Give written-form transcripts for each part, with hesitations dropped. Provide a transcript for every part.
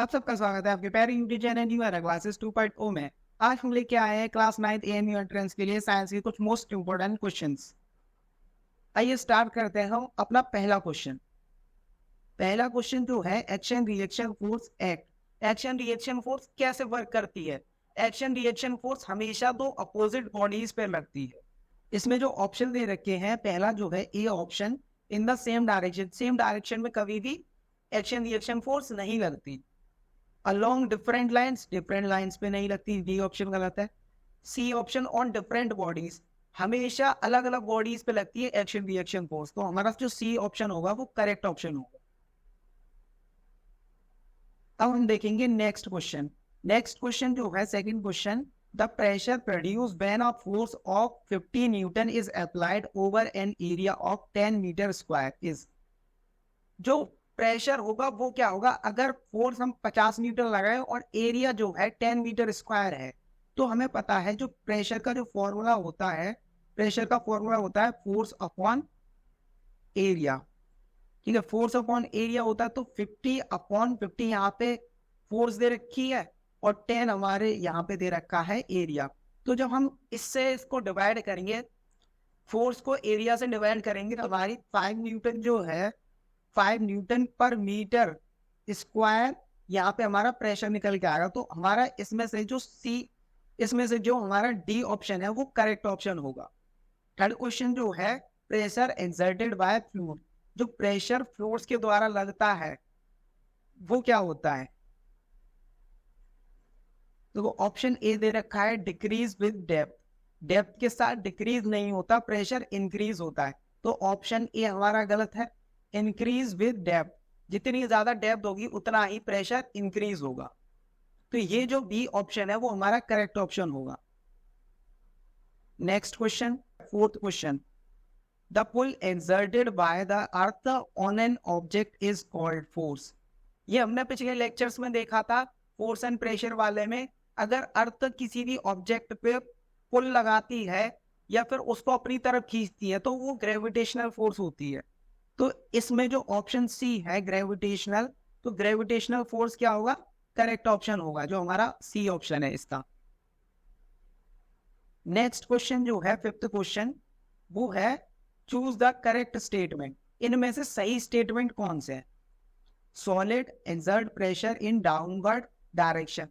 आप सबका स्वागत है आपके प्यारे YouTube channel new era classes 2.0 में। आज हम लेके आए हैं क्लास 9th एएमयू एंट्रेंस के लिए साइंस के कुछ मोस्ट इंपोर्टेंट क्वेश्चंस। आइए स्टार्ट करते हैं हम अपना पहला क्वेश्चन। पहला क्वेश्चन जो है action reaction force act. Action reaction force कैसे वर्क करती है? एक्शन रिएक्शन फोर्स हमेशा दो अपोजिट बॉडीज पे लगती है। इसमें जो ऑप्शन दे रखे हैं, पहला जो है A option, in the same direction. Same direction में कभी भी एक्शन रिएक्शन फोर्स नहीं लगती। अलोंग डिफरेंट लाइंस पे नहीं लगती, डी ऑप्शन गलत है। C option on different bodies, हमेशा अलग अलग बॉडीज पे लगती है एक्शन रिएक्शन फोर्स, तो हमारा जो सी ऑप्शन होगा वो करेक्ट ऑप्शन होगा। अब हम देखेंगे नेक्स्ट क्वेश्चन। नेक्स्ट क्वेश्चन जो है second question, the pressure produce when a force of 50 newton is applied over an area of 10 metre square is. जो प्रेशर होगा वो क्या होगा? अगर फोर्स हम 50 मीटर लगाए और एरिया जो है 10 मीटर स्क्वायर है, तो हमें पता है जो प्रेशर का जो फॉर्मूला होता है, प्रेशर का फॉर्मूला होता है फोर्स अपॉन एरिया। ठीक है, फोर्स अपॉन एरिया होता है, तो 50 अपॉन 50 यहाँ पे फोर्स दे रखी है और 10 हमारे यहाँ पे दे रखा है एरिया। तो जब हम इससे इसको डिवाइड करेंगे, फोर्स को एरिया से डिवाइड करेंगे, तो हमारी 5 न्यूटन जो है 5 न्यूटन पर मीटर स्क्वायर यहाँ पे हमारा प्रेशर निकल के आएगा। तो हमारा इसमें से जो हमारा डी ऑप्शन है वो करेक्ट ऑप्शन होगा। थर्ड क्वेश्चन जो है प्रेशर एक्सर्टेड बाय फ्लूइड, जो प्रेशर फ्लूइड्स के द्वारा लगता है वो क्या होता है? तो वो ऑप्शन ए दे रखा है डिक्रीज विद डेप्थ। डेप्थ के साथ डिक्रीज नहीं होता, प्रेशर इंक्रीज होता है, तो ऑप्शन ए हमारा गलत है। इंक्रीज विद डेप्थ, जितनी ज्यादा डेप्थ होगी उतना ही प्रेशर इंक्रीज होगा, तो ये जो बी ऑप्शन है वो हमारा करेक्ट ऑप्शन होगा। Next question, fourth question, the pull exerted by the earth on an object is called force. ये हमने पिछले लेक्चर्स में देखा था फोर्स एंड प्रेशर वाले में। अगर अर्थ किसी भी ऑब्जेक्ट पे पुल लगाती है या फिर उसको अपनी तरफ खींचती है तो वो ग्रेविटेशनल फोर्स होती है। तो इसमें जो ऑप्शन सी है ग्रेविटेशनल, तो ग्रेविटेशनल फोर्स क्या होगा? करेक्ट ऑप्शन होगा, जो हमारा सी ऑप्शन है इसका। नेक्स्ट क्वेश्चन जो है फिफ्थ क्वेश्चन, वो है चूज द करेक्ट स्टेटमेंट। इनमें से सही स्टेटमेंट कौन से है? Solid exert pressure in downward direction.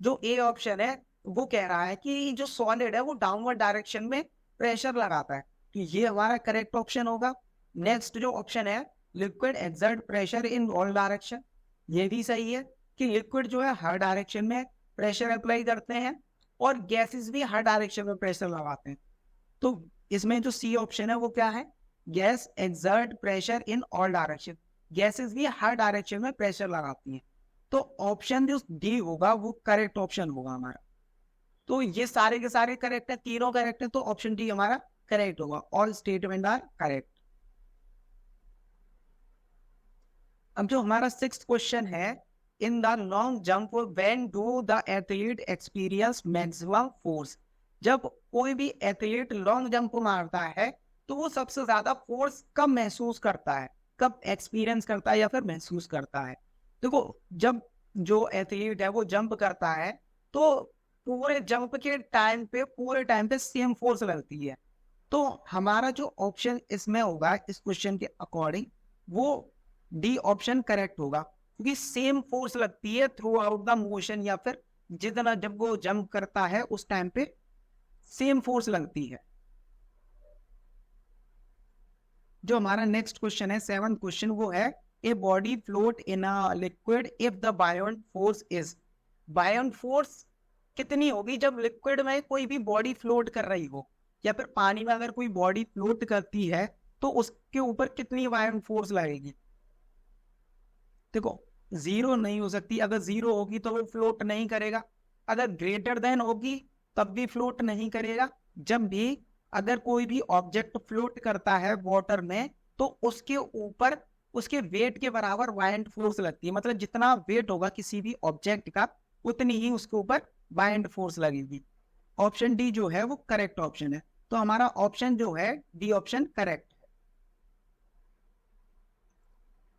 जो ए ऑप्शन है वो कह रहा है कि जो सॉलिड है वो डाउनवर्ड डायरेक्शन में प्रेशर लगाता है, तो ये हमारा करेक्ट ऑप्शन होगा। नेक्स्ट जो ऑप्शन है liquid exert pressure in all direction, ये भी सही है कि लिक्विड जो है हर डायरेक्शन में प्रेशर अप्लाई करते हैं और गैसेस भी हर डायरेक्शन में प्रेशर लगाते हैं। तो इसमें जो सी ऑप्शन है वो क्या है? Gas exert pressure in all direction, gases भी हर डायरेक्शन में प्रेशर लगाती हैं, तो ऑप्शन जो डी होगा वो करेक्ट ऑप्शन होगा हमारा। तो ये सारे के सारे करेक्ट है, तीनों करेक्ट है, तो ऑप्शन डी हमारा करेक्ट होगा। All statement are correct. अब जो हमारा सिक्स्थ क्वेश्चन है, in the long jump when do the athlete experience maximum force. जब कोई भी एथलीट लॉन्ग जंप मारता है तो वो सबसे ज्यादा फोर्स कब महसूस करता है, कब एक्सपीरियंस करता है या फिर महसूस करता है? देखो, जब जो एथलीट है वो जंप करता है तो पूरे जंप के टाइम पे पूरे टाइम पे सेम फोर्स लगती है, तो हमारा जो ऑप्शन इसमें होगा इस क्वेश्चन के अकॉर्डिंग वो डी ऑप्शन करेक्ट होगा, क्योंकि सेम फोर्स लगती है थ्रू आउट द मोशन, या फिर जितना जब वो जंप करता है उस टाइम पे सेम फोर्स लगती है। जो हमारा नेक्स्ट क्वेश्चन है सेवंथ क्वेश्चन, वो है a body float in a liquid if the बायोंट force is. बायोंट force कितनी होगी जब लिक्विड में कोई भी बॉडी फ्लोट कर रही हो, या फिर पानी में अगर कोई बॉडी फ्लोट करती है तो उसके ऊपर कितनी बायोंट फोर्स लगेगी? देखो, जीरो नहीं हो सकती, अगर जीरो होगी तो वो फ्लोट नहीं करेगा, अगर ग्रेटर देन होगी तब भी फ्लोट नहीं करेगा। जब भी अगर कोई भी ऑब्जेक्ट फ्लोट करता है वाटर में तो उसके ऊपर उसके वेट के बराबर बायोंट फोर्स लगती है, मतलब जितना वेट होगा किसी भी ऑब्जेक्ट का उतनी ही उसके ऊपर बायोंट फोर्स लगेगी। ऑप्शन डी जो है वो करेक्ट ऑप्शन है, तो हमारा ऑप्शन जो है डी ऑप्शन करेक्ट है।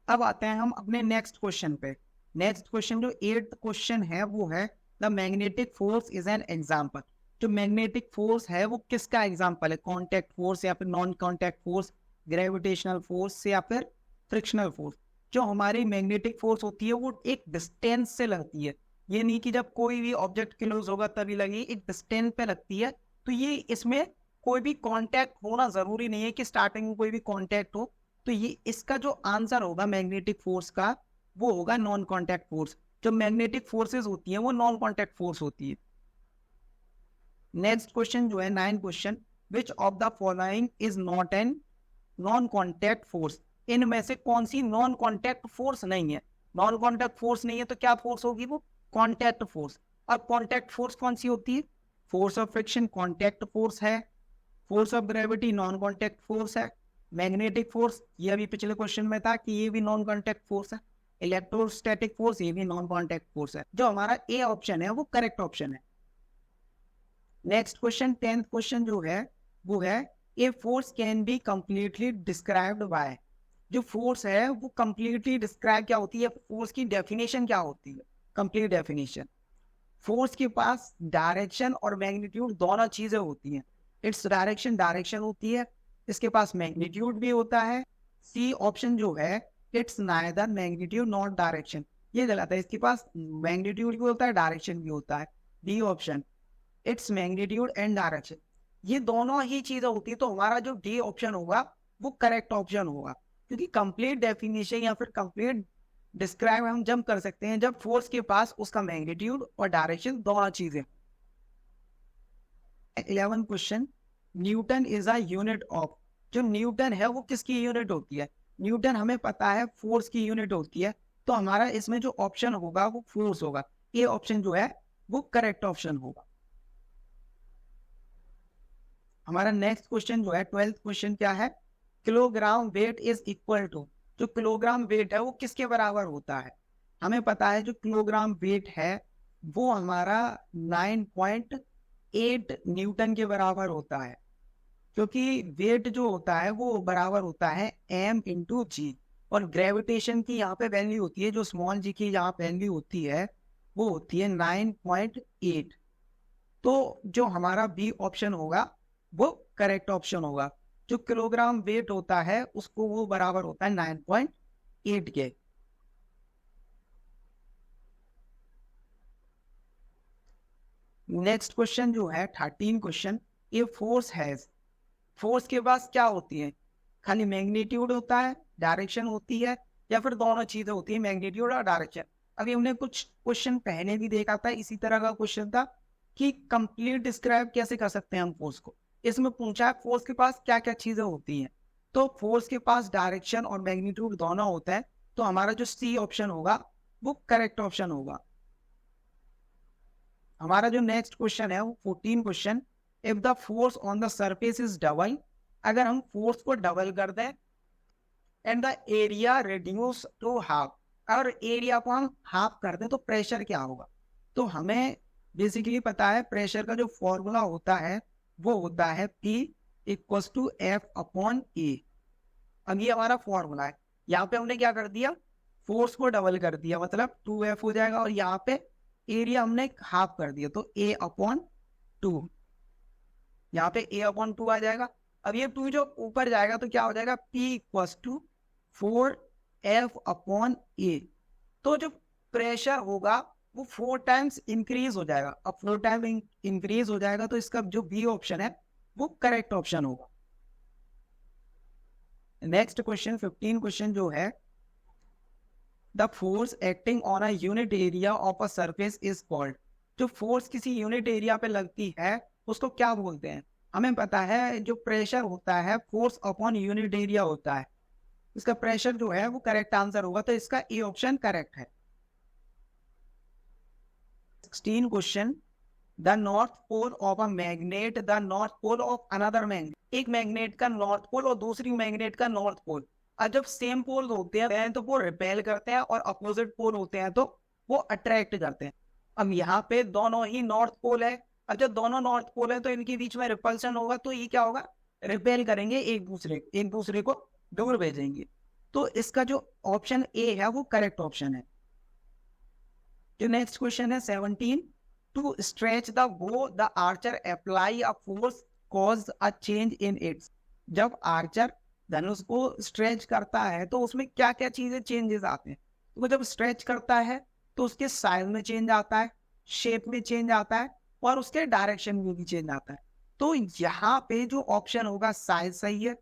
अब आते हैं हम अपने नेक्स्ट क्वेश्चन पे। नेक्स्ट क्वेश्चन जो 8th क्वेश्चन है वो है the magnetic force is an example. जो मैग्नेटिक फोर्स है वो किसका एग्जाम्पल है? कॉन्टैक्ट फोर्स या फिर non contact force, gravitational force या फिर फ्रिक्शनल फोर्स। जो हमारी मैग्नेटिक फोर्स होती है वो एक डिस्टेंस से लगती है, ये नहीं कि जब कोई भी ऑब्जेक्ट क्लोज होगा तभी लगी, एक डिस्टेंस पे लगती है। तो ये इसमें कोई भी कांटेक्ट होना जरूरी नहीं है कि स्टार्टिंग में कोई भी कांटेक्ट हो। तो ये इसका जो आंसर होगा मैग्नेटिक फोर्स का वो होगा नॉन कांटेक्ट फोर्स। जो मैग्नेटिक फोर्सेस होती हैं वो नॉन कांटेक्ट फोर्स होती है। नेक्स्ट क्वेश्चन जो है 9 question, which of the following is not an non contact force. इनमें से कौन सी नॉन कांटेक्ट फोर्स नहीं है? नॉन कांटेक्ट फोर्स नहीं है तो क्या फोर्स होगी? वो कांटेक्ट फोर्स। और कांटेक्ट फोर्स कौन सी होती है? Force of friction contact force है, force of gravity non contact force है, मैग्नेटिक फोर्स ये अभी पिछले क्वेश्चन में था कि ये भी नॉन कांटेक्ट फोर्स है, इलेक्ट्रोस्टैटिक फोर्स ये भी नॉन कांटेक्ट फोर्स है। जो हमारा ए ऑप्शन है वो करेक्ट ऑप्शन है। नेक्स्ट क्वेश्चन 10th क्वेश्चन जो है वो है a force can be completely described bye. जो फोर्स है वो कंप्लीटली डिस्क्राइब क्या होती है? फोर्स की डेफिनेशन क्या होती है? Complete definition. फोर्स के पास डायरेक्शन और मैग्नीट्यूड दोनों चीजें होती हैं। इट्स डायरेक्शन होती है, इसके पास मैग्नीट्यूड भी होता है। सी ऑप्शन जो है it's neither magnitude not direction, ये गलत है। इसके पास मैग्नीट्यूड भी होता है, डायरेक्शन भी होता है। D option its magnitude and direction, ये दोनों ही चीजें होती है। तो हमारा जो डी ऑप्शन होगा वो करेक्ट ऑप्शन होगा, क्योंकि कंप्लीट डेफिनेशन या फिर कंप्लीट डिस्क्राइब हम जब कर सकते हैं जब फोर्स के पास उसका मैग्नीट्यूड और डायरेक्शन दोनों चीजें। 11 question, Newton is a unit of. जो न्यूटन है वो किसकी यूनिट होती है? न्यूटन हमें पता है फोर्स की यूनिट होती है। तो हमारा इसमें जो ऑप्शन होगा वो फोर्स होगा। ये ऑप्शन जो है वो करेक्ट ऑप्शन होगा। हमारा नेक्स्ट क्वेश्चन जो है 12th क्वेश्चन क्या है? Kilogram weight is equal to. जो किलोग्राम वेट है वो किसके बराबर होता है? हमें पता है जो किलोग्राम वेट है वो हमारा 9.8 न्यूटन के बराबर होता है, क्योंकि वेट जो होता है वो बराबर होता है m इंटू जी। और ग्रेविटेशन की यहाँ पे वैल्यू होती है, जो स्मॉल जी की यहाँ वैल्यू होती है वो होती है 9.8। तो जो हमारा बी ऑप्शन होगा वो करेक्ट ऑप्शन होगा। जो किलोग्राम वेट होता है उसको वो बराबर होता है 9.8 के। नेक्स्ट क्वेश्चन जो है 13 क्वेश्चन, ये फोर्स हैज। फोर्स के पास क्या होती है? खाली मैग्नीट्यूड होता है, डायरेक्शन होती है, या फिर दोनों चीजें होती है, मैग्नीट्यूड और डायरेक्शन। अभी हमने कुछ क्वेश्चन पहले भी देखा था, इसी तरह का क्वेश्चन था कि कंप्लीट डिस्क्राइब कैसे कर सकते हैं हम फोर्स को। इसमें पूछा है फोर्स के पास क्या क्या चीजें होती हैं। तो फोर्स के पास डायरेक्शन और मैग्नीट्यूड दोनों होता है। तो हमारा जो सी ऑप्शन होगा वो करेक्ट ऑप्शन होगा। हमारा जो नेक्स्ट क्वेश्चन है वो 14 question, if the force on the surface is double. अगर हम फोर्स को डबल कर दें and the area reduce to half, और एरिया को हम हाफ कर दें तो प्रेशर क्या होगा? तो हमें बेसिकली पता है प्रेशर का जो फॉर्मूला होता है वो होता है P equal to F upon A. अब ये हमारा फॉर्मूला है। यहाँ पे हमने क्या कर दिया? फोर्स को डबल कर दिया, मतलब 2F हो जाएगा, और यहाँ पे एरिया हमने हाफ कर दिया तो A अपॉन 2। यहाँ पे A अपॉन 2 आ जाएगा। अब ये 2 जो ऊपर जाएगा तो क्या हो जाएगा? P equal to 4F upon A. तो जो प्रेशर होगा वो 4 टाइम्स इंक्रीज हो जाएगा। अब 4 टाइम इंक्रीज हो जाएगा तो इसका जो बी ऑप्शन है वो करेक्ट ऑप्शन होगा। नेक्स्ट क्वेश्चन 15 क्वेश्चन जो है, the force acting on a unit area of a surface is called. जो फोर्स किसी यूनिट एरिया पे लगती है उसको क्या बोलते हैं? हमें पता है जो प्रेशर होता है फोर्स अपॉन यूनिट एरिया होता है, इसका प्रेशर जो है वो करेक्ट आंसर होगा। तो इसका ए ऑप्शन करेक्ट है। 16 question, the north pole of a magnet, the north pole of another magnet. एक मैग्नेट का नॉर्थ पोल और दूसरी मैग्नेट का नॉर्थ पोल, और जब सेम पोल होते हैं तो वो रिपेल करते हैं, और अपोजिट पोल होते हैं तो वो अट्रैक्ट करते हैं। अब यहाँ पे दोनों ही नॉर्थ पोल है, और जब दोनों नॉर्थ पोल है तो इनके बीच में रिपल्सन होगा, तो ये क्या होगा? रिपेल करेंगे, एक दूसरे को दूर भेजेंगे। तो इसका जो ऑप्शन ए है वो करेक्ट ऑप्शन है। जो नेक्स्ट क्वेश्चन है 17, टू स्ट्रेच द बो the Archer apply a force cause a change in its. जब आर्चर धनुष को स्ट्रेच करता है तो उसमें क्या क्या चीजें चेंजेस आते हैं? तो वो जब स्ट्रेच करता है तो उसके साइज में चेंज आता है, शेप में चेंज आता है और उसके डायरेक्शन में भी चेंज आता है। तो यहाँ पे जो ऑप्शन होगा, साइज सही है,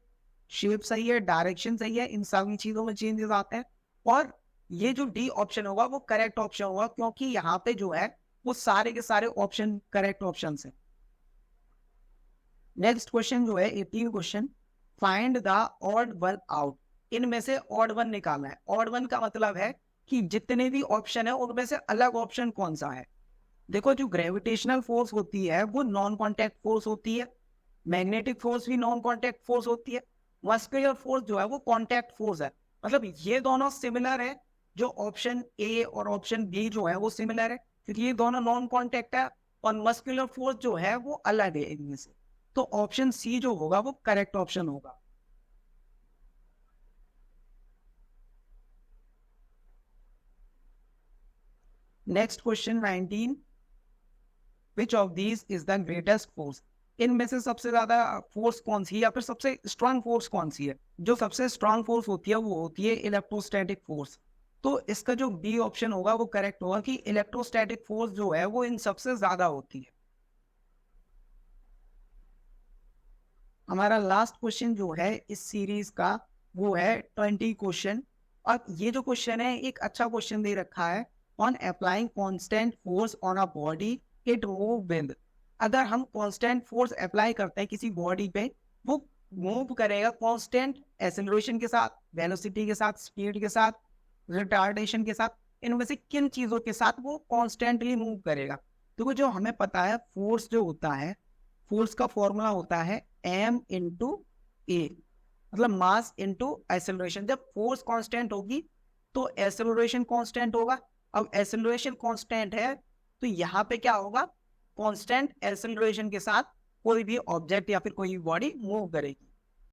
शेप सही है, डायरेक्शन सही है, इन सभी चीजों में चेंजेस आते हैं। और ये जो डी ऑप्शन होगा वो करेक्ट ऑप्शन होगा, क्योंकि यहाँ पे जो है वो सारे के सारे ऑप्शन करेक्ट ऑप्शन है। नेक्स्ट क्वेश्चन जो है 18 question, find the odd one out. इनमें से ऑड वन निकालना है। ऑड वन का मतलब है कि जितने भी ऑप्शन है उनमें से अलग ऑप्शन कौन सा है। देखो, जो ग्रेविटेशनल फोर्स होती है वो नॉन कॉन्टैक्ट फोर्स होती है, मैग्नेटिक फोर्स भी नॉन कॉन्टैक्ट फोर्स होती है, मस्कुलर फोर्स जो है वो कॉन्टैक्ट फोर्स है। मतलब ये दोनों सिमिलर है। जो ऑप्शन ए और ऑप्शन बी जो है वो सिमिलर है, क्योंकि ये दोनों नॉन कॉन्टैक्ट है, और मस्कुलर फोर्स जो है वो अलग है इनमें से। तो ऑप्शन सी जो होगा वो करेक्ट ऑप्शन होगा। Next question 19, which of these is the greatest force. इनमें से सबसे ज्यादा फोर्स कौन सी है, या फिर सबसे स्ट्रांग फोर्स कौन सी है? जो सबसे स्ट्रांग फोर्स होती है वो होती है इलेक्ट्रोस्टैटिक फोर्स। तो इसका जो बी ऑप्शन होगा वो करेक्ट होगा कि इलेक्ट्रोस्टैटिक फोर्स जो है वो इन सबसे ज्यादा होती है। हमारा लास्ट क्वेश्चन जो है इस सीरीज का वो है 20 क्वेश्चन। और ये जो क्वेश्चन है एक अच्छा क्वेश्चन दे रखा है, on applying constant force on a body it move with. अगर हम कांस्टेंट फोर्स अप्लाई करते हैं किसी बॉडी पे, वो मूव करेगा कांस्टेंट एक्सेलरेशन के साथ, वेलोसिटी के साथ, स्पीड के साथ, रिटार्डेशन के साथ। इनमें से किन चीजों के साथ वो कॉन्स्टेंटली मूव करेगा? तो जो हमें पता है, फोर्स जो होता है, फोर्स का फॉर्मूला होता है m इंटू ए, मतलब मास इंटू एक्सेलरेशन। जब फोर्स कांस्टेंट होगी तो एक्सेलरेशन कांस्टेंट होगा। अब एक्सेलरेशन कांस्टेंट है तो यहाँ पे क्या होगा, कांस्टेंट एक्सेलरेशन के साथ कोई भी ऑब्जेक्ट या फिर कोई बॉडी मूव करेगी।